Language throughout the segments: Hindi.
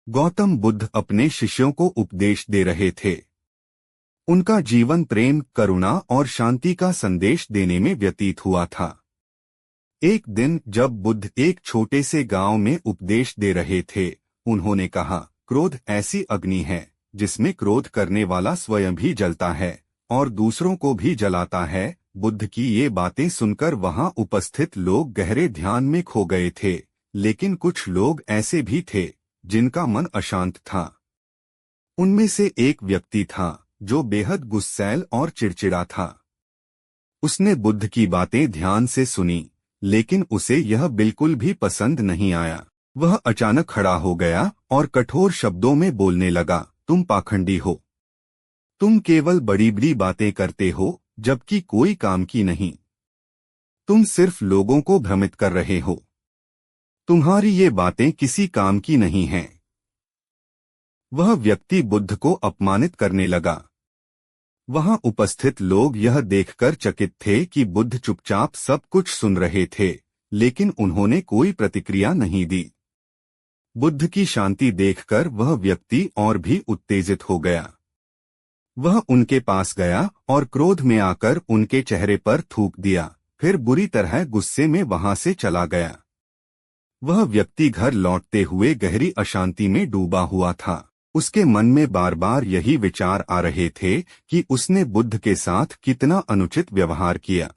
गौतम बुद्ध अपने शिष्यों को उपदेश दे रहे थे। उनका जीवन प्रेम, करुणा और शांति का संदेश देने में व्यतीत हुआ था। एक दिन जब बुद्ध एक छोटे से गांव में उपदेश दे रहे थे, उन्होंने कहा, क्रोध ऐसी अग्नि है जिसमें क्रोध करने वाला स्वयं भी जलता है और दूसरों को भी जलाता है। बुद्ध की ये बातें सुनकर वहां उपस्थित लोग गहरे ध्यान में खो गए थे, लेकिन कुछ लोग ऐसे भी थे जिनका मन अशांत था। उनमें से एक व्यक्ति था जो बेहद गुस्सैल और चिड़चिड़ा था। उसने बुद्ध की बातें ध्यान से सुनी, लेकिन उसे यह बिल्कुल भी पसंद नहीं आया। वह अचानक खड़ा हो गया और कठोर शब्दों में बोलने लगा, तुम पाखंडी हो। तुम केवल बड़ी बड़ी बातें करते हो, जबकि कोई काम की नहीं। तुम सिर्फ लोगों को भ्रमित कर रहे हो। तुम्हारी ये बातें किसी काम की नहीं हैं। वह व्यक्ति बुद्ध को अपमानित करने लगा। वहां उपस्थित लोग यह देखकर चकित थे कि बुद्ध चुपचाप सब कुछ सुन रहे थे, लेकिन उन्होंने कोई प्रतिक्रिया नहीं दी। बुद्ध की शांति देखकर वह व्यक्ति और भी उत्तेजित हो गया। वह उनके पास गया और क्रोध में आकर उनके चेहरे पर थूक दिया, फिर बुरी तरह गुस्से में वहां से चला गया। वह व्यक्ति घर लौटते हुए गहरी अशांति में डूबा हुआ था। उसके मन में बार बार यही विचार आ रहे थे कि उसने बुद्ध के साथ कितना अनुचित व्यवहार किया।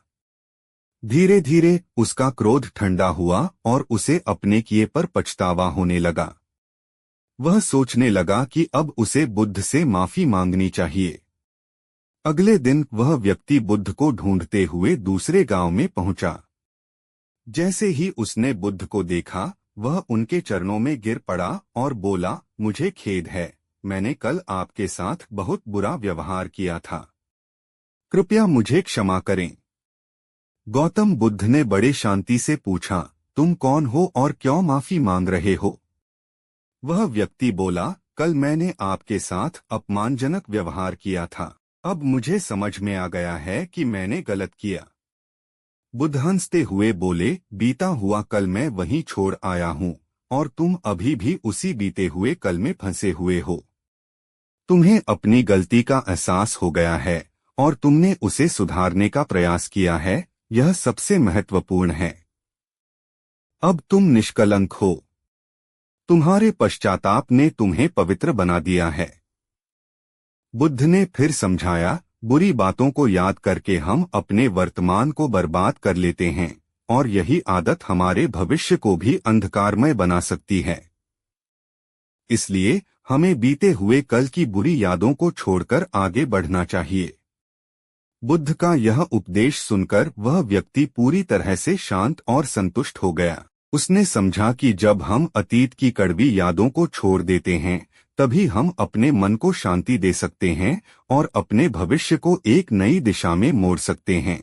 धीरे धीरे उसका क्रोध ठंडा हुआ और उसे अपने किए पर पछतावा होने लगा। वह सोचने लगा कि अब उसे बुद्ध से माफी मांगनी चाहिए। अगले दिन वह व्यक्ति बुद्ध को ढूंढते हुए दूसरे गांव में पहुंचा। जैसे ही उसने बुद्ध को देखा, वह उनके चरणों में गिर पड़ा और बोला, मुझे खेद है, मैंने कल आपके साथ बहुत बुरा व्यवहार किया था। कृपया मुझे क्षमा करें। गौतम बुद्ध ने बड़े शांति से पूछा, तुम कौन हो और क्यों माफी मांग रहे हो? वह व्यक्ति बोला, कल मैंने आपके साथ अपमानजनक व्यवहार किया था। अब मुझे समझ में आ गया है कि मैंने गलत किया। बुद्ध हंसते हुए बोले, बीता हुआ कल मैं वहीं छोड़ आया हूँ और तुम अभी भी उसी बीते हुए कल में फंसे हुए हो। तुम्हें अपनी गलती का एहसास हो गया है और तुमने उसे सुधारने का प्रयास किया है, यह सबसे महत्वपूर्ण है। अब तुम निष्कलंक हो। तुम्हारे पश्चाताप ने तुम्हें पवित्र बना दिया है। बुद्ध ने फिर समझाया, बुरी बातों को याद करके हम अपने वर्तमान को बर्बाद कर लेते हैं और यही आदत हमारे भविष्य को भी अंधकारमय बना सकती है। इसलिए हमें बीते हुए कल की बुरी यादों को छोड़कर आगे बढ़ना चाहिए। बुद्ध का यह उपदेश सुनकर वह व्यक्ति पूरी तरह से शांत और संतुष्ट हो गया। उसने समझा कि जब हम अतीत की कड़वी यादों को छोड़ देते हैं, तभी हम अपने मन को शांति दे सकते हैं और अपने भविष्य को एक नई दिशा में मोड़ सकते हैं।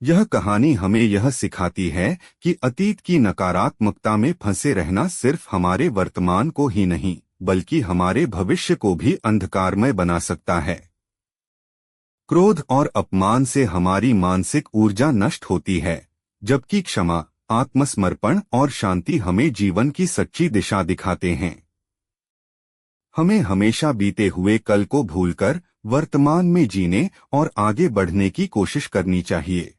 यह कहानी हमें यह सिखाती है कि अतीत की नकारात्मकता में फंसे रहना सिर्फ हमारे वर्तमान को ही नहीं, बल्कि हमारे भविष्य को भी अंधकारमय बना सकता है। क्रोध और अपमान से हमारी मानसिक ऊर्जा नष्ट होती है, जबकि क्षमा, आत्मसमर्पण और शांति हमें जीवन की सच्ची दिशा दिखाते हैं। हमें हमेशा बीते हुए कल को भूलकर वर्तमान में जीने और आगे बढ़ने की कोशिश करनी चाहिए।